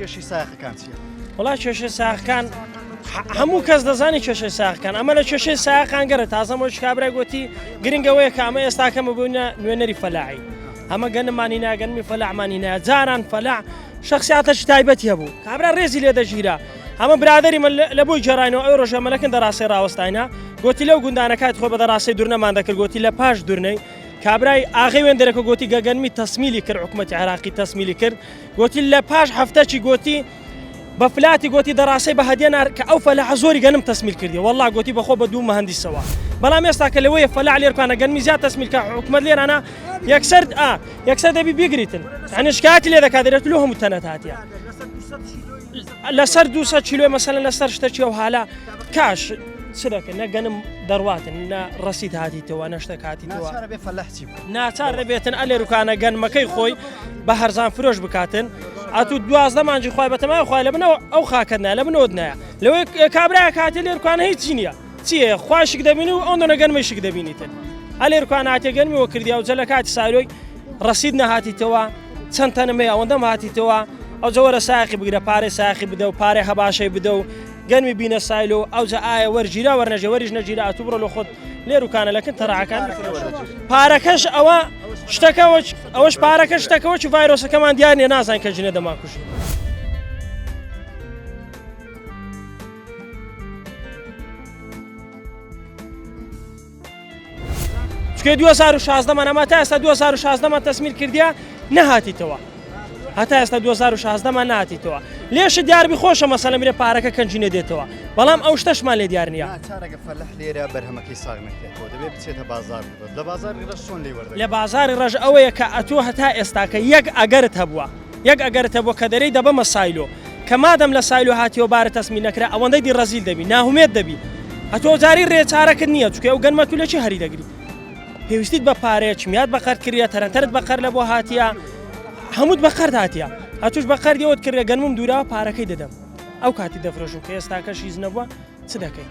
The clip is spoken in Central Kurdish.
کێشی ساقەکان چییە؟ وڵای کێشەی ساقەکان هەموو کەس دەزانی کێشەی ساقەکان ئەمە لە کێشەی ساقەکان گەرە تازەمەوەی کابرای گوتی گرنگەوەیە کە ئەمە ئێستاکەمە بوونە نوێنەری فەلاعی ئەمە گەنمانی ناگەنمی فەلاعمانی نایە جاران فەلاع شخصیاتەشی تایبەتی هەبوو کابرا ڕێزی لێ دەژیرا ئەمە برادری من لە بۆی جێڕاینەوە ئەو ڕۆژە مەلەکن دەڕاستی ڕاوەستاینە گوتی لەو گوندانەکەات خۆ بە دەڕاستی دوورنەمان دەکرد گوتی لە پاش دوورنەی کابرای ئاغی وێندەرەکە گوتی گەگەنمی تەسمیلی کرد حکومەتی عێراقی تەسمیلی کرد گوتی لە پاش هەفتەی گوتی بە فلاتی گوتی دەڕاستی بە هەدیێنار کە ئەو فەلاح زۆری گەنم تەسمیل کردی والله گوتی بەخۆ بە دوو مەهەندیسەوە بەڵام ئێستا کە لەوەیە فەلاح لێرکانە گەنمی زیاد تەسمیل کە حکومەت لێرانە یەکسەر دەبی بیگریتن یعنی شکایەتی لێ دەکات دەرێت لۆ هەموو تەنەت هاتیە لەسەر 200 کیلۆ مەسەلەن لەسەر شتێکی و حالا کاش چ دەکەن نە گەنم دەڕواتن نە ڕەسید هاتیتەوە نە شتێک هاتیتەوە ناچار دەبێتن ئەلێروکانە گەنمەکەی خۆی بە هەرزان فرۆش بکاتن ئەتو 12 مانجی خوای بەتەمای خوای لە بنەوە ئەو خاکەت نایە لە بنەوە نایە لەوەی کابرای کاتی لێروکانە هیچ نییە چییە خواشک دەبینی و ئەو دۆنە گەنمەیشک دەبینیتن ئەلێروکان هاتیە گەنمیەوە کردیا و جە لە کاتی ساروی ڕەسید نەهاتیتەوە چەند تەنمەی ئەوەندەم هاتیتەوە ئەو جەوەرە ساقی بگرە پارەی ساقی بدە و پارەی هەباشەی بدە و گەنمی بینە سایلۆ ئەو جە ئایا وەرگیرا وەرنەژە وەریش نەگیرا ئەتو بڕۆ لە خۆت لێروکانە لەکن تەڕعەکان پارەکەش ئەوە شتەکەەوە ئەوەش پارەکە شتەکەەوە چ ڤایرۆسەکەمان دیار نیە نازان کە ژنە دەماکوژی چکە 2016مان ئەمە تا ئێستا 2016مان تەسمیل کردیا نەهاتیتەوە هەتا ئێستا 2016مان نهاتیتەوە لێشە دیاربی خۆشە مەسەلە میرە پارەکە کەنجینە دێتەوە بەڵام ئەو شتەشمان لێ دیار نییە چارەگە فەلاح لێرە بەرهەمەکەی ساغ نەکرێتەوە دەبێت بچێتە بازار لە بازاری ڕەش چۆن لێ وەردەگرێت لە بازاری ڕەش ئەوەیە کە ئەتۆ هەتا ئێستاکە یەک ئەگەرت هەبووە کە دەرەی دەبەمە سایلۆ کە مادەم لە سایلۆ هاتیەوە بارە تەسمی نەکرا ئەوەندەی دی ڕەزیل دەبی ناهومێت دەبی ئەتۆ جاری ڕێچارەکرد نییە چکە ئەو گەنمە تو لە چی هەری دەگری پێویستیت بە پارەیە چمیات بەقەر کردە تەرەنتەرت بەقەر لە بۆ هاتیە هەمووت بەقەر هاتیە هاتوش بەقەر دیەوەت کردە گەنمم دوورا پارەکەی دەدەم ئەو کاتی دەفرۆشم کە ئێستاکەش هیچ نەبووە چ دەکەی